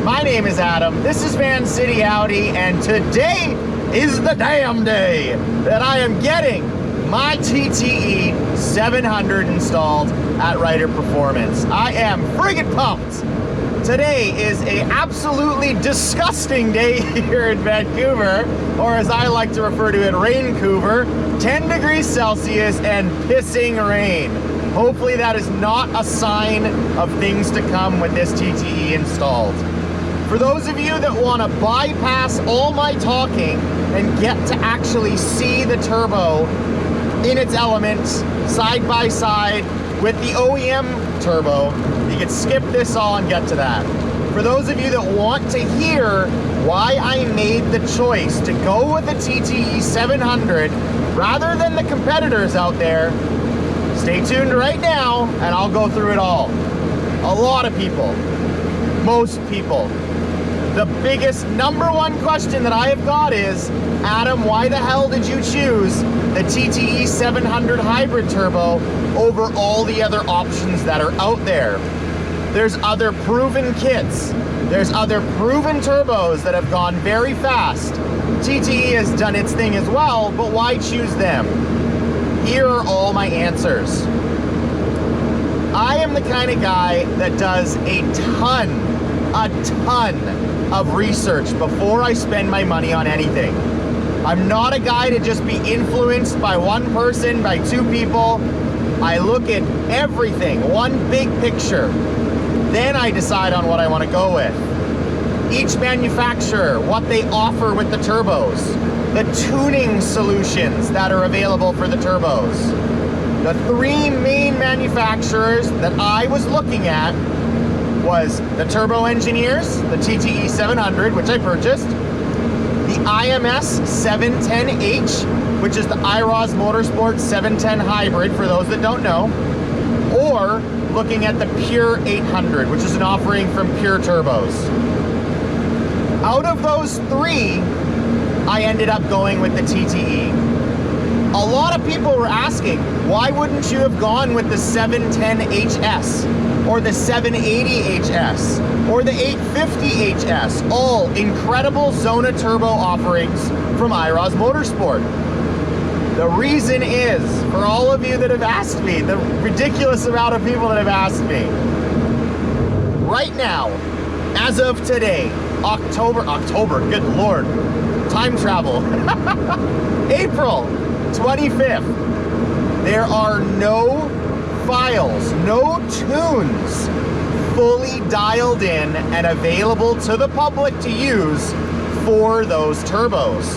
My name is Adam, this is Vancity Audi, and today is the damn day that I am getting my TTE700 installed at Ryder Performance. I am friggin' pumped. Today is an absolutely disgusting day here in Vancouver, or as I like to refer to it, Raincouver, 10 degrees Celsius and pissing rain. Hopefully that is not a sign of things to come with this TTE installed. For those of you that want to bypass all my talking and get to actually see the turbo in its elements, side by side with the OEM turbo, you can skip this all and get to that. For those of you that want to hear why I made the choice to go with the TTE700 rather than the competitors out there, stay tuned right now and I'll go through it all. A lot of people, most people, the biggest #1 question that I have got is, Adam, why the hell did you choose the TTE700 hybrid turbo over all the other options that are out there? There's other proven kits. There's other proven turbos that have gone very fast. TTE has done its thing as well, but why choose them? Here are all my answers. I am the kind of guy that does a ton of research before I spend my money on anything. I'm not a guy to just be influenced by one person, by two people. I look at everything, one big picture. Then I decide on what I want to go with. Each manufacturer, what they offer with the turbos, the tuning solutions that are available for the turbos. The three main manufacturers that I was looking at was the Turbo Engineers, the TTE700, which I purchased, the IMS 710H, which is the IROS Motorsport 710 Hybrid, for those that don't know, or looking at the Pure 800, which is an offering from Pure Turbos. Out of those three, I ended up going with the TTE. A lot of people were asking, why wouldn't you have gone with the 710HS or the 780HS or the 850HS? All incredible Zona turbo offerings from IROS Motorsport. The reason is, for all of you that have asked me, the ridiculous amount of people that have asked me, right now, as of today, October, good Lord, time travel, April 25th, there are no files, no tunes fully dialed in and available to the public to use for those turbos.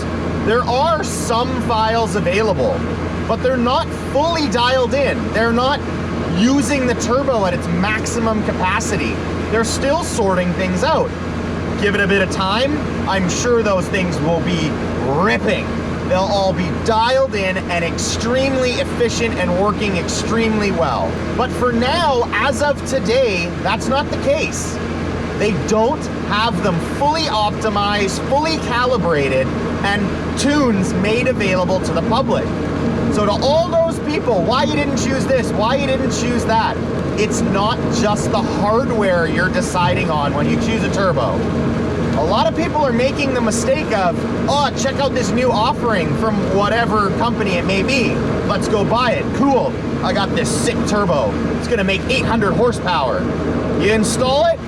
There are some files available, but they're not fully dialed in. They're not using the turbo at its maximum capacity. They're still sorting things out. Give it a bit of time, I'm sure those things will be ripping. They'll all be dialed in and extremely efficient and working extremely well. But for now, as of today, that's not the case. They don't have them fully optimized, fully calibrated, and tunes made available to the public. So to all those people, why you didn't choose this, why you didn't choose that, it's not just the hardware you're deciding on when you choose a turbo. A lot of people are making the mistake of, oh, check out this new offering from whatever company it may be. Let's go buy it. Cool. I got this sick turbo. It's gonna make 800 horsepower. You install it,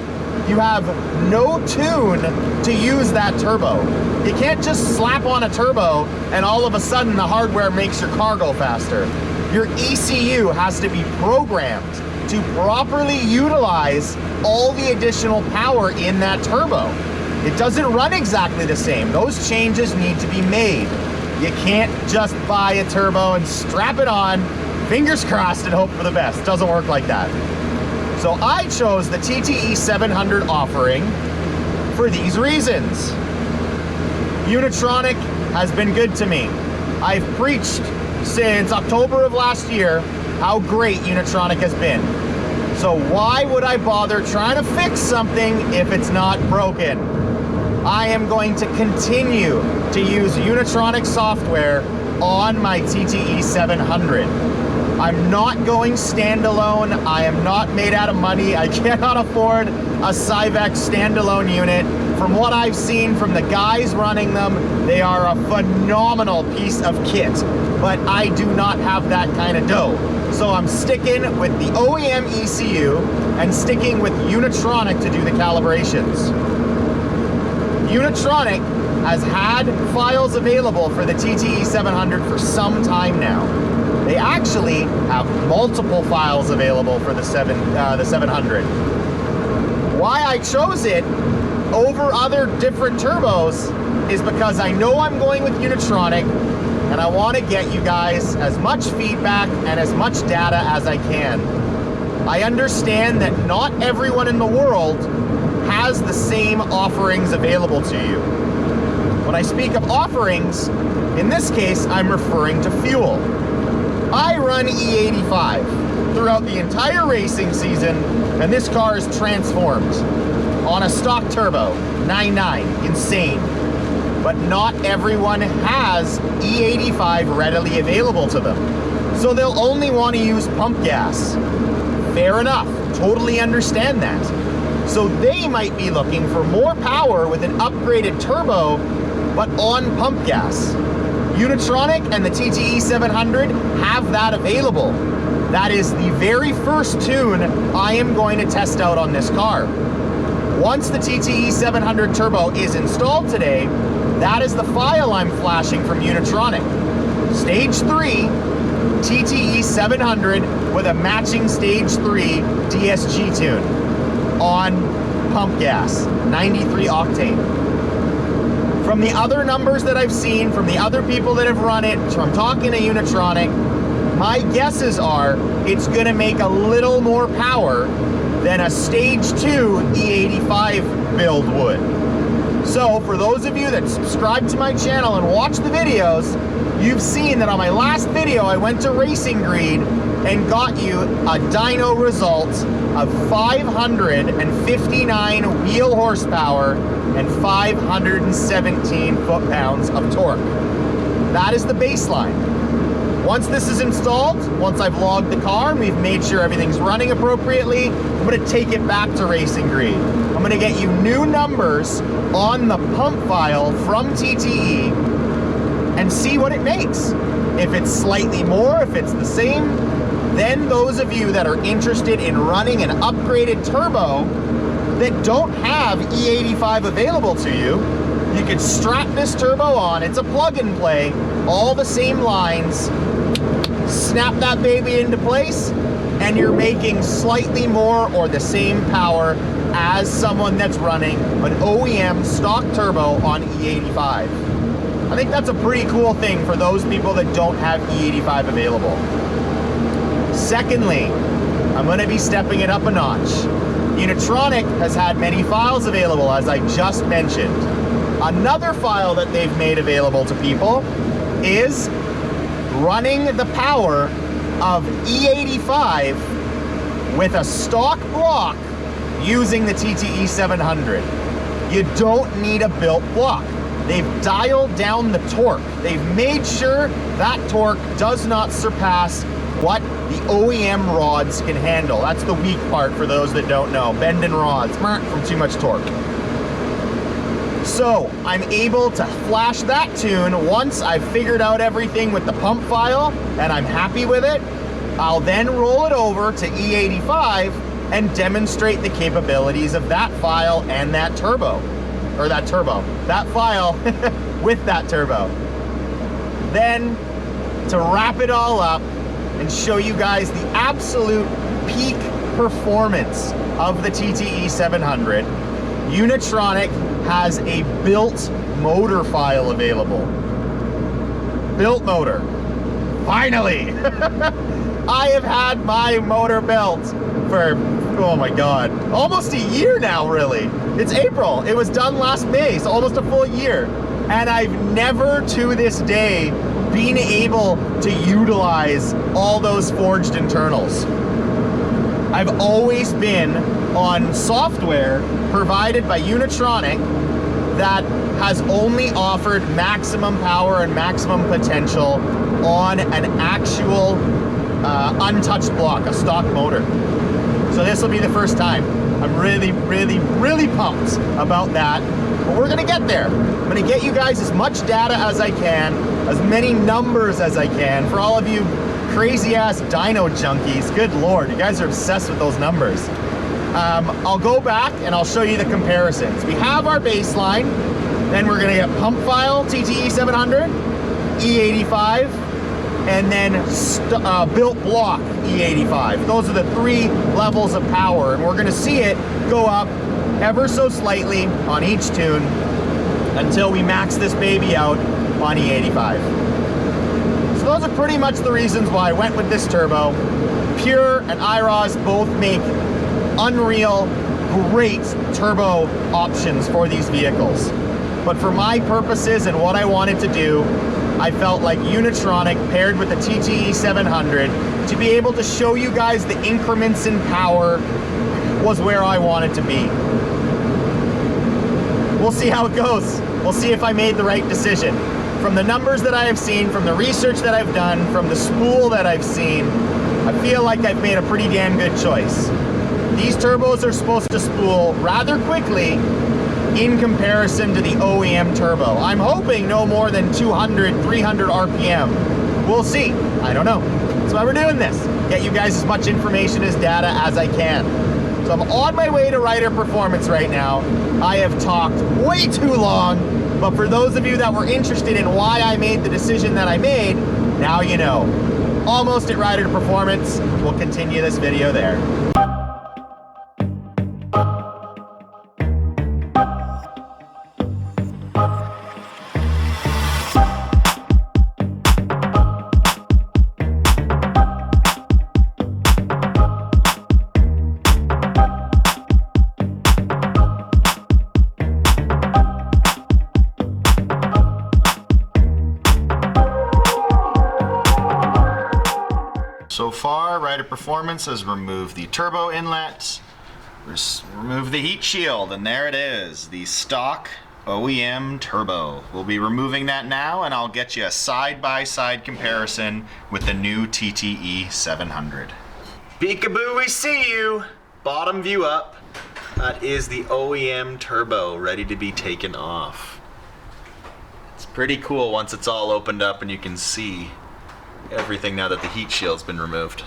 you have no tune to use that turbo. You can't just slap on a turbo and all of a sudden the hardware makes your car go faster. Your ECU has to be programmed to properly utilize all the additional power in that turbo. It doesn't run exactly the same. Those changes need to be made. You can't just buy a turbo and strap it on, fingers crossed, and hope for the best. It doesn't work like that. So I chose the TTE700 offering for these reasons. Unitronic has been good to me. I've preached since October of last year how great Unitronic has been. So why would I bother trying to fix something if it's not broken? I am going to continue to use Unitronic software on my TTE700. I'm not going standalone. I am not made out of money. I cannot afford a Cyvex standalone unit. From what I've seen from the guys running them, they are a phenomenal piece of kit, but I do not have that kind of dough. So I'm sticking with the OEM ECU and sticking with Unitronic to do the calibrations. Unitronic has had files available for the TTE700 for some time now. They actually have multiple files available for the 700. Why I chose it over other different turbos is because I know I'm going with Unitronic, and I want to get you guys as much feedback and as much data as I can. I understand that not everyone in the world has the same offerings available to you. When I speak of offerings, in this case, I'm referring to fuel. I run E85 throughout the entire racing season, and this car is transformed on a stock turbo, 9.9, insane. But not everyone has E85 readily available to them. So they'll only want to use pump gas. Fair enough, totally understand that. So they might be looking for more power with an upgraded turbo, but on pump gas. Unitronic and the TTE700 have that available. That is the very first tune I am going to test out on this car. Once the TTE700 turbo is installed today, that is the file I'm flashing from Unitronic. Stage 3, TTE700 with a matching Stage 3 DSG tune on pump gas, 93 octane. From the other numbers that I've seen, from the other people that have run it, from talking to Unitronic, my guesses are it's going to make a little more power than a Stage 2 E85 build would. So for those of you that subscribe to my channel and watch the videos, you've seen that on my last video I went to Racing Greed and got you a dyno result of 559 wheel horsepower and 517 foot-pounds of torque. That is the baseline. Once this is installed, once I've logged the car and we've made sure everything's running appropriately, I'm going to take it back to Racing Greed. I'm going to get you new numbers on the pump file from TTE and see what it makes. If it's slightly more, if it's the same, then those of you that are interested in running an upgraded turbo that don't have E85 available to you, you could strap this turbo on. It's a plug and play, all the same lines, snap that baby into place, and you're making slightly more or the same power as someone that's running an OEM stock turbo on E85. I think that's a pretty cool thing for those people that don't have E85 available. Secondly, I'm going to be stepping it up a notch. Unitronic has had many files available, as I just mentioned. Another file that they've made available to people is running the power of E85 with a stock block using the TTE700. You don't need a built block. They've dialed down the torque. They've made sure that torque does not surpass what the OEM rods can handle. That's the weak part for those that don't know. Bending rods from too much torque. So I'm able to flash that tune once I've figured out everything with the pump file and I'm happy with it. I'll then roll it over to E85 and demonstrate the capabilities of that file and that turbo. Or that file with that turbo. Then, to wrap it all up and show you guys the absolute peak performance of the TTE700, Unitronic has a built motor file available. Built motor. Finally! I have had my motor built for, oh my God, almost a year now, really. It's April. It was done last May, so almost a full year. And I've never to this day been able to utilize all those forged internals. I've always been on software provided by Unitronic that has only offered maximum power and maximum potential on an actual untouched block, a stock motor. So this will be the first time. I'm really, really, really pumped about that. But we're gonna get there. I'm gonna get you guys as much data as I can, as many numbers as I can. For all of you crazy ass dyno junkies, good Lord, you guys are obsessed with those numbers. I'll go back and I'll show you the comparisons. We have our baseline, then we're gonna get pump file, TTE700, E85, and then built block E85. Those are the 3 levels of power, and we're gonna see it go up ever so slightly on each tune until we max this baby out on E85. So those are pretty much the reasons why I went with this turbo. Pure and IROS both make unreal, great turbo options for these vehicles. But for my purposes and what I wanted to do, I felt like Unitronic paired with the TTE700 to be able to show you guys the increments in power was where I wanted to be. We'll see how it goes. We'll see if I made the right decision. From the numbers that I have seen, from the research that I've done, from the spool that I've seen, I feel like I've made a pretty damn good choice. These turbos are supposed to spool rather quickly in comparison to the OEM turbo. I'm hoping no more than 200, 300 RPM. We'll see. I don't know. That's why we're doing this. Get you guys as much information as data as I can. So I'm on my way to Rider Performance right now. I have talked way too long, but for those of you that were interested in why I made the decision that I made, now you know. Almost at Rider Performance. We'll continue this video there. So far, Rider Performance has removed the turbo inlet, removed the heat shield, and there it is, the stock OEM turbo. We'll be removing that now, and I'll get you a side-by-side comparison with the new TTE700. Peekaboo, we see you! Bottom view up. That is the OEM turbo, ready to be taken off. It's pretty cool once it's all opened up and you can see everything now that the heat shield's been removed.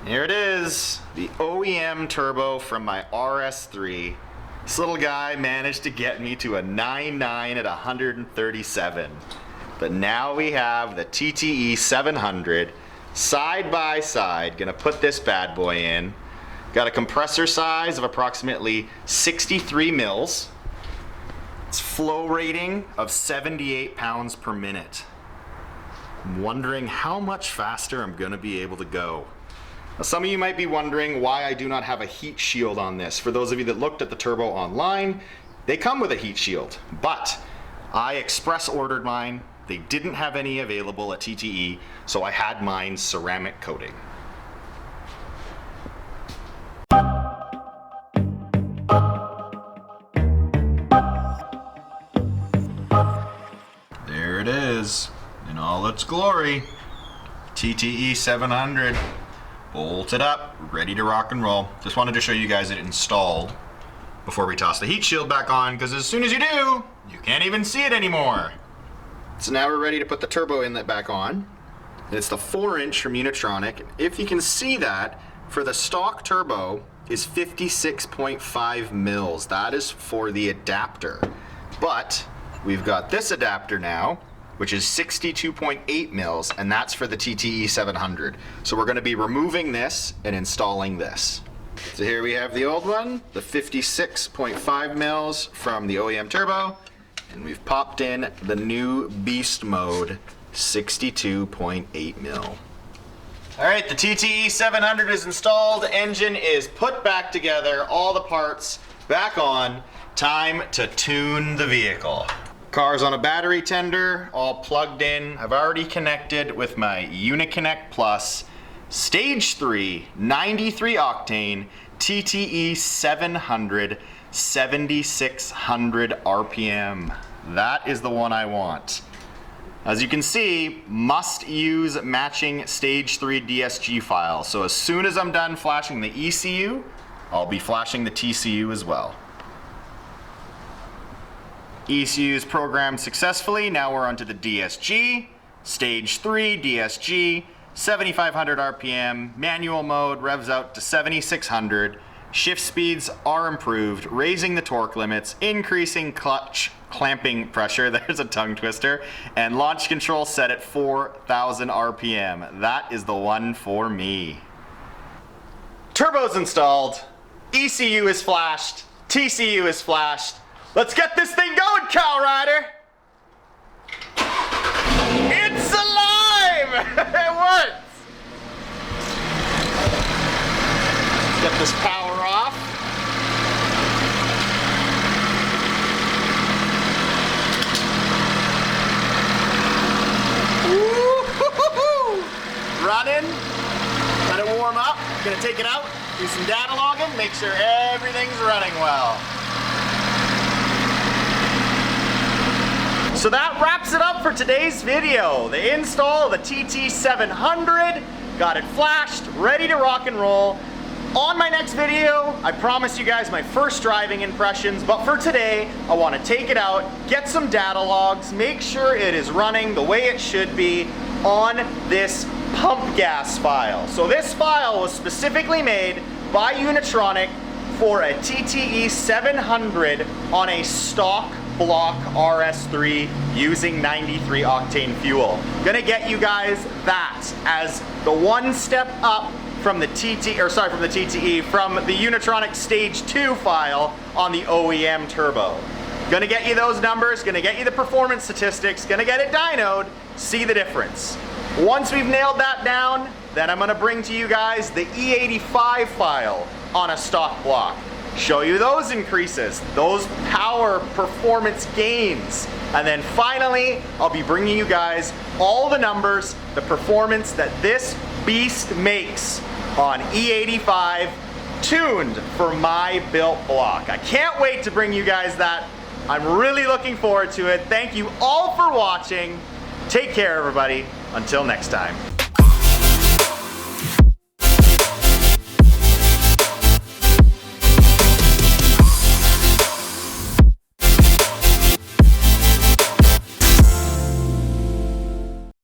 Here it is, the OEM turbo from my RS3. This little guy managed to get me to a 9.9 at 137. But now we have the TTE700 side by side. Gonna put this bad boy in. Got a compressor size of approximately 63 mils. It's flow rating of 78 pounds per minute. I'm wondering how much faster I'm gonna be able to go. Now, some of you might be wondering why I do not have a heat shield on this. For those of you that looked at the turbo online, they come with a heat shield, but I express ordered mine. They didn't have any available at TTE, so I had mine ceramic coating. There it is, in all its glory. TTE700. Bolted up, ready to rock and roll. Just wanted to show you guys it installed before we toss the heat shield back on, because as soon as you do, you can't even see it anymore. So now we're ready to put the turbo inlet back on. It's the 4-inch from Unitronic. If you can see that, for the stock turbo is 56.5 mils. That is for the adapter. But we've got this adapter now, which is 62.8 mils, and that's for the TTE700. So we're gonna be removing this and installing this. So here we have the old one, the 56.5 mils from the OEM turbo, and we've popped in the new beast mode, 62.8 mil. All right, the TTE700 is installed, engine is put back together, all the parts Back on, time to tune the vehicle. Car's on a battery tender, all plugged in. I've already connected with my Unitronic Plus Stage 3 93 octane TTE700 7600 RPM. That is the one I want. As you can see, must use matching Stage 3 DSG file. So as soon as I'm done flashing the ECU, I'll be flashing the TCU as well. ECU is programmed successfully. Now we're onto the DSG, Stage 3 DSG, 7500 RPM, manual mode, revs out to 7600. Shift speeds are improved, raising the torque limits, increasing clutch clamping pressure, there's a tongue twister, and launch control set at 4000 RPM. That is the one for me. Turbo's installed, ECU is flashed, TCU is flashed. Let's get this thing going, Cow Rider! It's alive! It works! Let's get this power off. Woo-hoo-hoo-hoo! Running. Let it warm up. Gonna take it out, do some data logging, make sure everything's running well. So that wraps it up for today's video. The install of the TT700, got it flashed, ready to rock and roll. On my next video, I promise you guys my first driving impressions, but for today, I want to take it out, get some data logs, make sure it is running the way it should be on this pump gas file. So this file was specifically made by Unitronic for a TTE700 on a stock block RS3 using 93 octane fuel. Gonna get you guys that as the one step up from the TTE, from the Unitronic Stage 2 file on the OEM turbo. Gonna get you those numbers, gonna get you the performance statistics, gonna get it dynoed, see the difference. Once we've nailed that down, then I'm gonna bring to you guys the E85 file on a stock block. Show you those increases, those power performance gains. And then finally, I'll be bringing you guys all the numbers, the performance that this beast makes on E85 tuned for my built block. I can't wait to bring you guys that. I'm really looking forward to it. Thank you all for watching. Take care, everybody. Until next time.